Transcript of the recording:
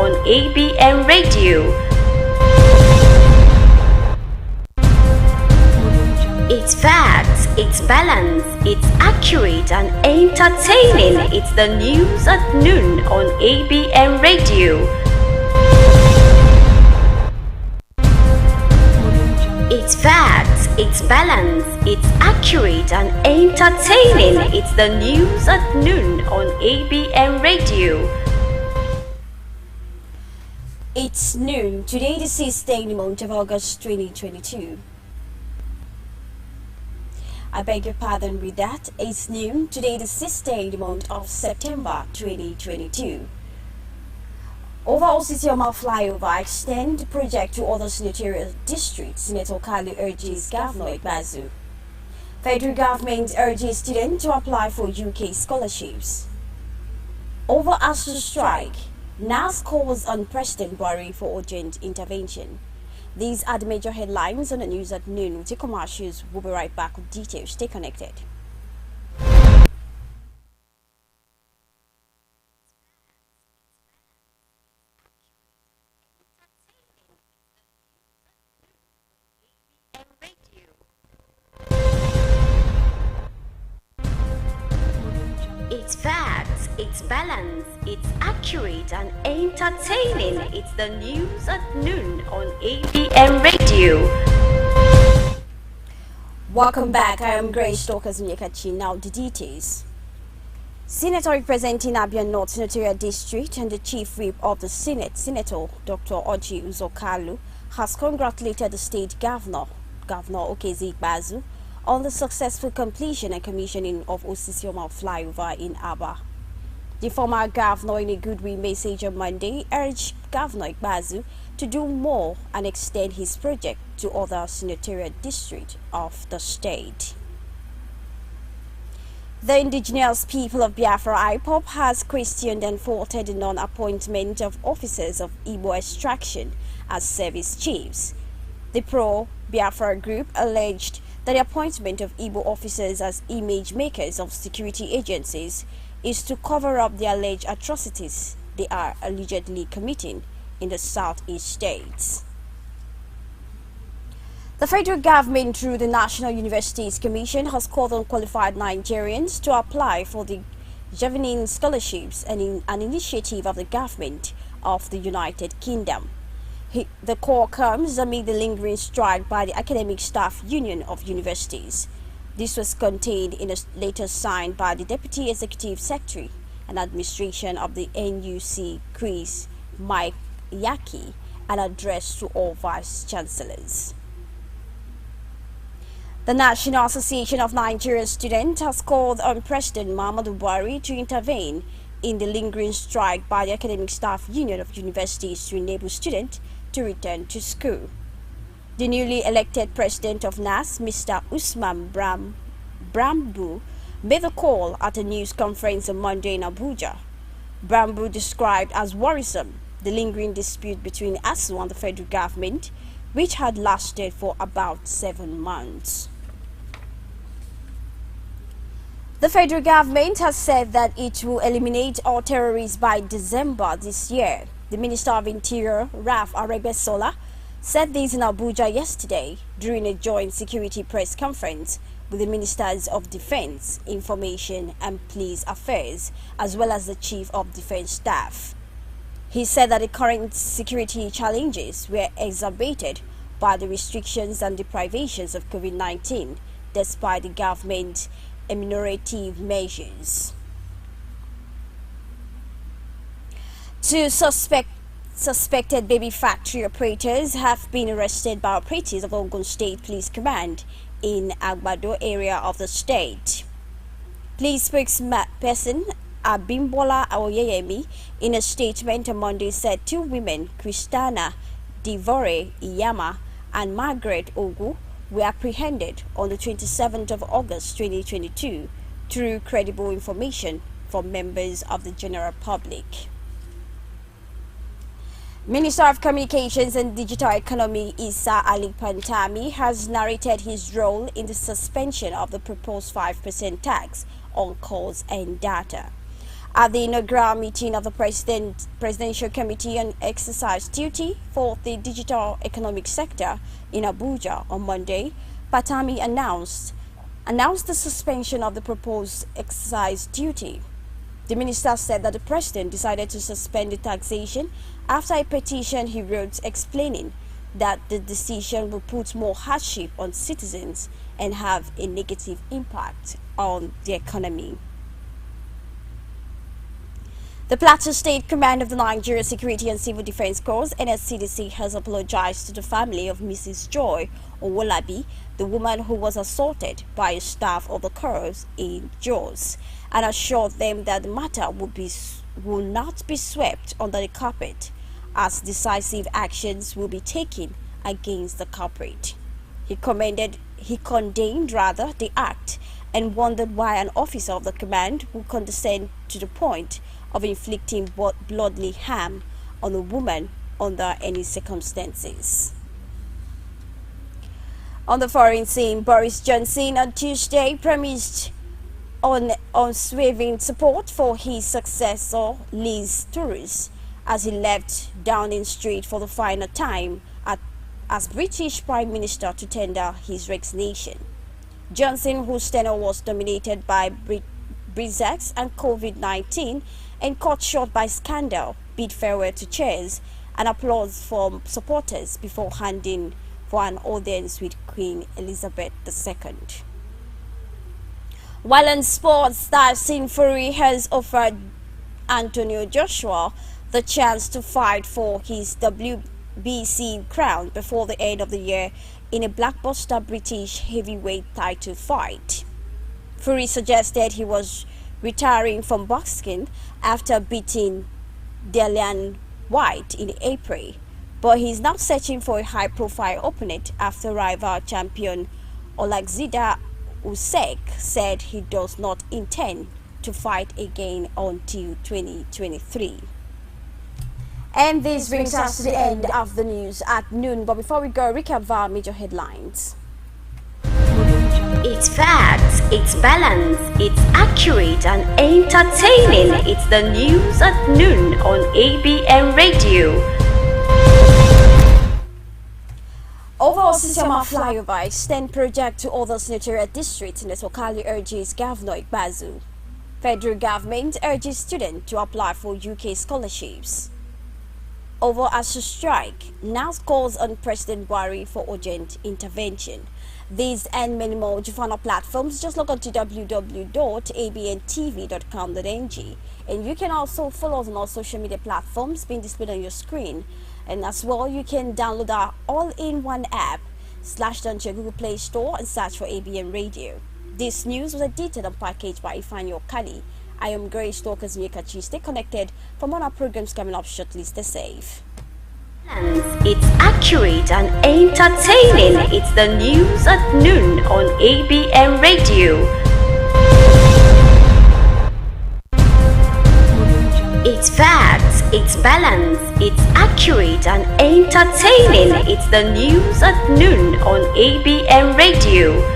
on ABM Radio. It's facts, it's balanced, it's accurate and entertaining. It's the news at noon on ABM Radio. It's facts, it's balanced, it's accurate and entertaining. It's the news at noon on ABM Radio. It's noon. Today, the 6th day in the month of August 2022. I beg your pardon with that. It's noon. Today, the 6th day in the month of September 2022. Over Osisioma flyover extend the project to other senatorial districts. Senator Kalu urges Governor Ikpeazu. Federal government urges students to apply for UK scholarships. Over ASU strike, NAS calls on President Buhari for urgent intervention. These are the major headlines on the news at noon. With the commercials, we'll be right back with details. Stay connected. It's facts, it's balanced, it's accurate and entertaining. It's the news at noon on ABM Radio. Welcome back. I am Grace Stokers Nyekachi. Now the details. Senator representing Abia North Senatorial District and the Chief Whip of the Senate, Senator Dr. Orji Uzor Kalu, has congratulated the state governor, Governor Okezie Ikpeazu, on the successful completion and commissioning of Osisioma flyover in Aba. The former governor, in a goodwill message on Monday, urged Governor Ikpeazu to do more and extend his project to other senatorial districts of the state. The indigenous people of Biafra IPOB has questioned and faulted the non-appointment of officers of Igbo extraction as service chiefs. The pro-Biafra group alleged that the appointment of Igbo officers as image makers of security agencies is to cover up the alleged atrocities they are allegedly committing in the southeast states. The federal government, through the National Universities Commission, has called on qualified Nigerians to apply for the Javelin scholarships, an initiative of the government of the United Kingdom. The call comes amid the lingering strike by the Academic Staff Union of Universities. This was contained in a letter signed by the Deputy Executive Secretary and Administration of the NUC, Chris Mike Yaki, and addressed to all Vice-Chancellors. The National Association of Nigerian Students has called on President Muhammadu Buhari to intervene in the lingering strike by the Academic Staff Union of Universities to enable students to return to school. The newly elected president of NAS, Mr. Usman Brambu, made the call at a news conference on Monday in Abuja. Brambu described as worrisome the lingering dispute between ASU and the federal government, which had lasted for about 7 months. The federal government has said that it will eliminate all terrorists by December this year. The Minister of Interior, Ralph Aregbesola, said this in Abuja yesterday during a joint security press conference with the Ministers of Defense, Information and Police Affairs, as well as the Chief of Defense Staff. He said that the current security challenges were exacerbated by the restrictions and deprivations of COVID-19, despite the government's ameliorative measures. Two suspected baby factory operators have been arrested by operatives of Ogun State Police Command in Agbado area of the state. Police spokesperson Abimbola Awoyeyemi, in a statement on Monday, said 2 women, Christiana Divore Iyama and Margaret Ogu, were apprehended on the 27th of August 2022 through credible information from members of the general public. Minister of Communications and Digital Economy Issa Ali Pantami has narrated his role in the suspension of the proposed 5% tax on calls and data. At the inaugural meeting of the Presidential Committee on Exercise Duty for the Digital Economic Sector in Abuja on Monday, Patami announced the suspension of the proposed exercise duty. The minister said that the president decided to suspend the taxation after a petition he wrote explaining that the decision will put more hardship on citizens and have a negative impact on the economy. The Plateau State Command of the Nigeria Security and Civil Defense Corps (NSCDC) has apologized to the family of Mrs. Joy Owolabi, the woman who was assaulted by a staff of the Corps in Jos, and assured them that the matter will not be swept under the carpet, as decisive actions will be taken against the culprit. He condemned the act and wondered why an officer of the command would condescend to the point of inflicting bloody harm on a woman under any circumstances. On the foreign scene, Boris Johnson on Tuesday promised unswerving support for his successor Liz Truss as he left Downing Street for the final time as British Prime Minister to tender his resignation. Johnson, whose tenure was dominated by Brexit and COVID-19 and cut short by scandal, bid farewell to cheers and applause from supporters before handing for an audience with Queen Elizabeth II. While on sports, Tyson Fury has offered Antonio Joshua the chance to fight for his WBC crown before the end of the year in a blockbuster British heavyweight title fight. Fury suggested he was retiring from boxing after beating Dillian White in April, but he is now searching for a high-profile opponent after rival champion Alexander Usyk said he does not intend to fight again until 2023. And this brings us to the end of the news at noon. But before we go, recap our major headlines. It's facts, it's balanced, it's accurate and entertaining. It's the news at noon on ABN Radio. Overall Sisama flyover extend project to other senatorial districts in the Sokali urges Governor Ikbazu. Federal government urges students to apply for UK scholarships. Over ASU strike now calls on President Buhari for urgent intervention. These and many more Jufana platforms, just log on to www.abntv.com.ng, and you can also follow us on our social media platforms being displayed on your screen. And as well, you can download our all-in-one app, /down to your Google Play Store and search for ABN Radio. This news was edited and packaged by Ifeanyi Okali. I am Grace Stalkers Miyakachi. Stay connected for more programs coming up shortly. Stay safe. It's accurate and entertaining. It's the news at noon on ABN Radio. It's facts, it's balanced, it's accurate and entertaining. It's the news at noon on ABN Radio.